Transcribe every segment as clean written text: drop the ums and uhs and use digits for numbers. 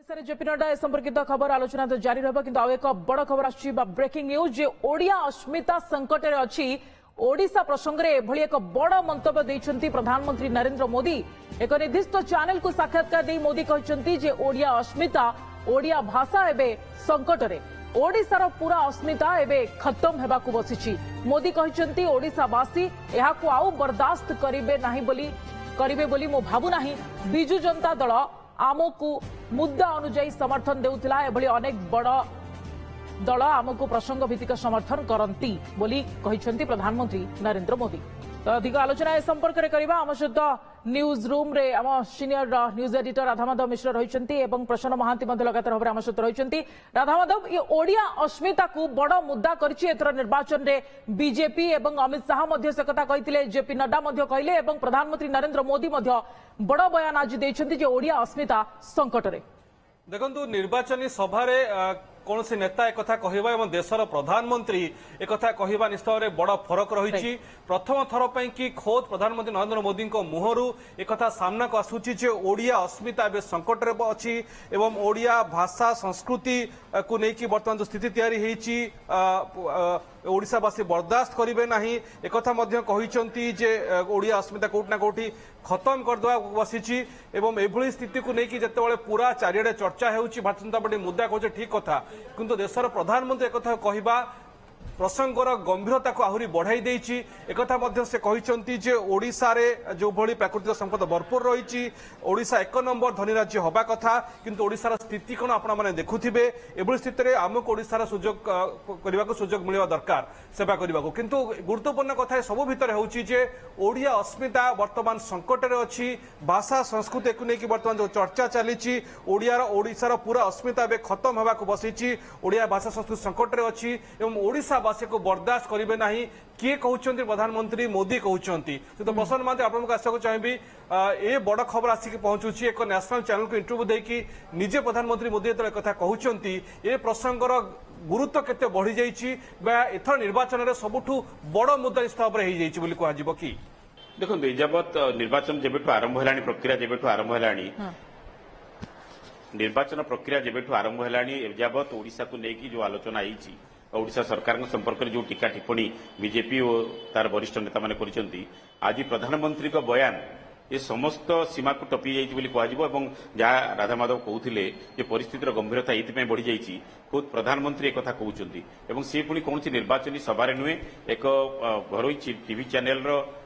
Sir JP Nadda ए संपर्कित खबर आलोचना तो जारी रहा किंतु एक बड़ खबर आछि ब्रेकिंग न्यूज जे ओडिया अस्मिता संकट रे अछि ओडिशा प्रसंग रे एभली एक बड़ मंतव्य दैछंती प्रधानमंत्री नरेंद्र मोदी एक निर्दिष्ट चैनल को साक्षात्कार दे मोदी कहछंती जे ओडिया अस्मिता ओडिया भाषा एबे संकट रे ओडिशार पूरा अस्मिता एबे खत्म हेबाकू बसिछि मोदी कहछंती ओडिशावासी एहाकू आउ बर्दाश्त करिवे बोली मो भाबु नाही बिजु जनता दल आमको मुद्दा अनुଯାयी समर्थन देउथिला एभली अनेक बड़ दल आमको प्रसंग भित्तिक समर्थन करती बोली कहिसंती प्रधानमंत्री नरेंद्र मोदी। तो अधिक आलोचना ए संपर्क रे करिबा आम सहित न्यूज रूम रे आम सीनियर न्यूज एडिटर राधामाधव मिश्र रहिसंती एवं प्रसन्न महांती मध्ये लगातार भाबरे आम सहित रहिसंती। राधामाधव ये ओडिया अस्मिता को बड़ मुद्दा करछि एथर निर्वाचन रे बीजेपी एवं अमित शाह मध्ये से कथा कहिथिले जेपी नड्डा मध्ये कहिले एवं प्रधानमंत्री नरेंद्र मोदी मध्ये बड़ बयान आज दैछंती जे ओडिया अस्मिता संकट रे। देखंतु निर्वाचनी सभारे कौन से नेता एक कहवा और देशर प्रधानमंत्री एक कहवा निश्चित भाव बड़ फरक रही प्रथम थर पर कि खोद प्रधानमंत्री नरेंद्र मोदी मुहरु एक सामना को आसूची ओडिया अस्मिता ए संकट रे अच्छी एवं ओडिया भाषा संस्कृति को लेकिन बर्तमान जो स्थिति तैयारी होती ओडिशावासी बर्दाश्त करेंगे ना एक कहते जे ओडिया अस्मिता कोट ना कोटी खत्म करदे बसी एवं एभली स्थिति को लेकिन जिते पूरा चारिड़े चर्चा होती भारतीय जनता पार्टी मुद्दा कहे ठीक कथा किंतु देशर प्रधानमंत्री एक कहवा प्रसंगर गंभीरता को आहरी बढ़ाई देछि एकथा मध्य से कहिसंती जे ओडिशा रे जो भली प्राकृतिक संपद भरपूर रही ओडिशा एक नंबर धनी राज्य हवा कथा किंतु ओडिशार स्थिति कोन आपण माने देखुथिबे एभली स्थिति रे आमको ओडिशार सुजोग करबाको सुजोग मिलवा दरकार सेवा करबाको किंतु गुरुत्वपूर्ण कथा सब भितर होउची जे ओडिया अस्मिता वर्तमान संकट रे अछि भाषा संस्कृति को लेकिन वर्तमान जो चर्चा चली ओडिशार पूरा अस्मिता बे खत्म हवाको बसिछि ओडिया भाषा संस्कृति संकट रे अछि एवं ओडिशा वासी को बर्दाश्त करेंगे ना किए कहते प्रधानमंत्री मोदी कहते तो प्रसन्न महांती आपको आसक चाहिए ए बड़ खबर आसिक पहुंचुची एक नेशनल चैनल को इंटरव्यू देकी निजे प्रधानमंत्री मोदी जो कथा कहते ए प्रसंगर गुरुत्व केते बढ़ी जाइए एथर निर्वाचन में सबुठू बड़ मुद्दा निश्चित भाव में कह कि देखो एजावत निर्वाचन जेबेठू आरंभ है प्रक्रिया जेबेठू आरंभ है निर्वाचन प्रक्रिया जेबेठू आरंभ है एजावत ओडिशा को लेकिन जो आलोचना आई ओडिशा सरकार संपर्क में जो टीका टिप्पणी बीजेपी और तार वरिष्ठ नेता मैंने करिसेंती आज प्रधानमंत्री का बयान ये समस्त सीमा को टपी जाइए कह जहाँ राधामाधव कहते परिस्थितिर गंभीरता ये बढ़ी जाइए खुद प्रधानमंत्री एक कहते सी पुणी कौन निर्वाचनी सभार नुहे एक घरोई टीवी चैनल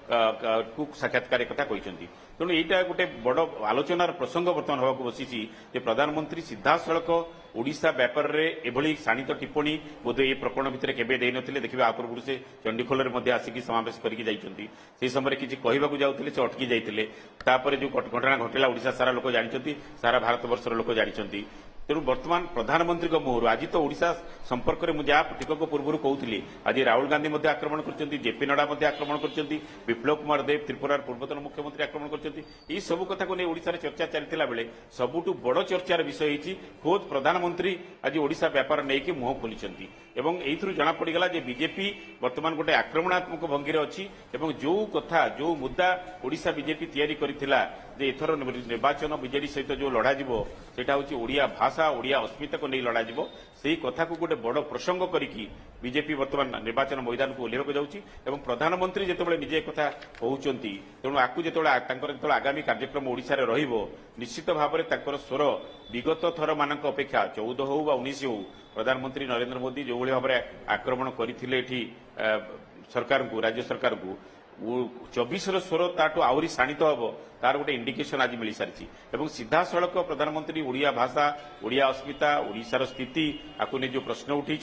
को साक्षात्कार एक कहते तेणु यहाँ गोटे बड़ आलोचनार प्रसंग बर्तमान होगा बसी प्रधानमंत्री सीधासख ओडिशा व्यापार रे एभली शाणित टिप्पणी बोध ये प्रकरण भितर केबे देई नथिले देखिबा आ पूर्व से चंडीखोल रे मध्ये आसिकी समावेश करके जाइछंती से समय किछि कहबाकू जाउथिले से अटकी जाइथिले तापर जो घटना घटिला ओडिशा सारा लोक जानिछंती सारा भारत वर्षर लोक जानिछंती तेणु वर्तमान प्रधानमंत्री मुहर आज तो ओडिशा संपर्क में मुझे टिकक पूर्व कहती आज राहुल गांधी आक्रमण कर जेपी नड्डा आक्रमण कर विप्लव कुमार देव त्रिपुरार पूर्वतन मुख्यमंत्री आक्रमण कर सब कथा को नहीं ओडिशा चर्चा चलता बेले सबुठू बड़ चर्चार विषय होती खोद प्रधानमंत्री आज ओडिशा व्यापार नहीं मुह खोली एवं जना पड़गला बीजेपी वर्तमान गोटे आक्रमणात्मक भंगी अच्छी जो कथा जो मुद्दा ओडिशा बीजेपी तैयारी करथिला जे एथर निर्वाचन बीजेडी सहित जो लड़ा सेटा हूँ ओडिया भाषा ओडिया अस्मिता को नहीं लड़ा से कथा को गोटे बड़ प्रसंग करिकी बीजेपी वर्तमान निर्वाचन मैदान को ओह्लैवाक जाउछि एवं प्रधानमंत्री जितेबाला निजे एक कथा कहउचंती तेणु आकु जितेबाला आगामी कार्यक्रम ओडिशा रे रहिबो निश्चित भाव में तांकर स्वर विगत थर मानक अपेक्षा 14 हो 19 हो प्रधानमंत्री नरेंद्र मोदी जो भाव में आक्रमण करथिले सरकार को राज्य सरकार को 24 स्वर ताठू आहरी शाणित हम तार गोटे इंडिकेशन आज मिल सारी सीधा सड़क प्रधानमंत्री ओडिया भाषा ओडिया अस्मिता ओडिशार स्थिति आपको नहीं जो प्रश्न उठे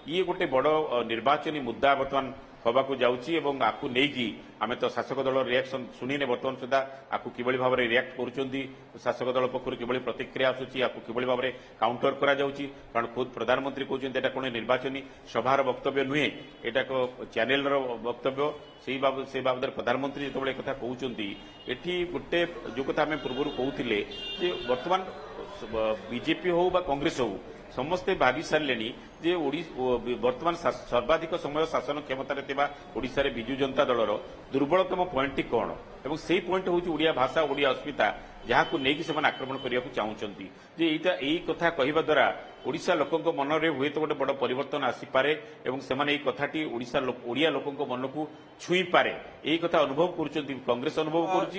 ये गोटे बड़ निर्वाचनी मुद्दा बर्तमान हवाक जाऊँगी आपको नहीं आम तो शासक दल रिएक्शन शुणिने बर्तमान सुधा आपको किभली भाव में रिएक्ट कर शासक दल पक्ष किभली प्रतिक्रिया आसूची आपको किभली भाव में काउंटर करा जाउची कारण खुद प्रधानमंत्री कहते हैं कौन निर्वाचनी सभार वक्तव्य नुहे एटा एक चैनल वक्तव्य से बाबद प्रधानमंत्री जो कथा कहते एटी गोटे जो कथा आम पूर्व कहते बर्तमान बीजेपी हो कांग्रेस हो समस्ते भावी सारे जे वर्तमान सर्वाधिक समय शासन क्षमतार ओडिशा बिजु जनता दलर दुर्बलतम पॉइंट कौन और से पॉइंट हूँ ओडिया भाषा ओडिया अस्मिता ଯାହାକୁ ନେଇକି ସେମାନେ ଆକ୍ରମଣ କରିବାକୁ ଚାହୁଁଛନ୍ତି ଯେ ଏଇ କଥା କହିବା ଦ୍ୱାରା ଓଡ଼ିଶା ଲୋକଙ୍କ ମନରେ ହୁଏତ ଗୋଟେ ବଡ଼ ପରିବର୍ତ୍ତନ ଆସିପାରେ ଏବଂ ସେମାନେ ଏଇ କଥାଟି ଓଡ଼ିଆ ଲୋକଙ୍କ ମନକୁ ଛୁଇଁପାରେ ଏଇ କଥା ଅନୁଭବ କରୁଛନ୍ତି କଂଗ୍ରେସ ଅନୁଭବ କରୁଛି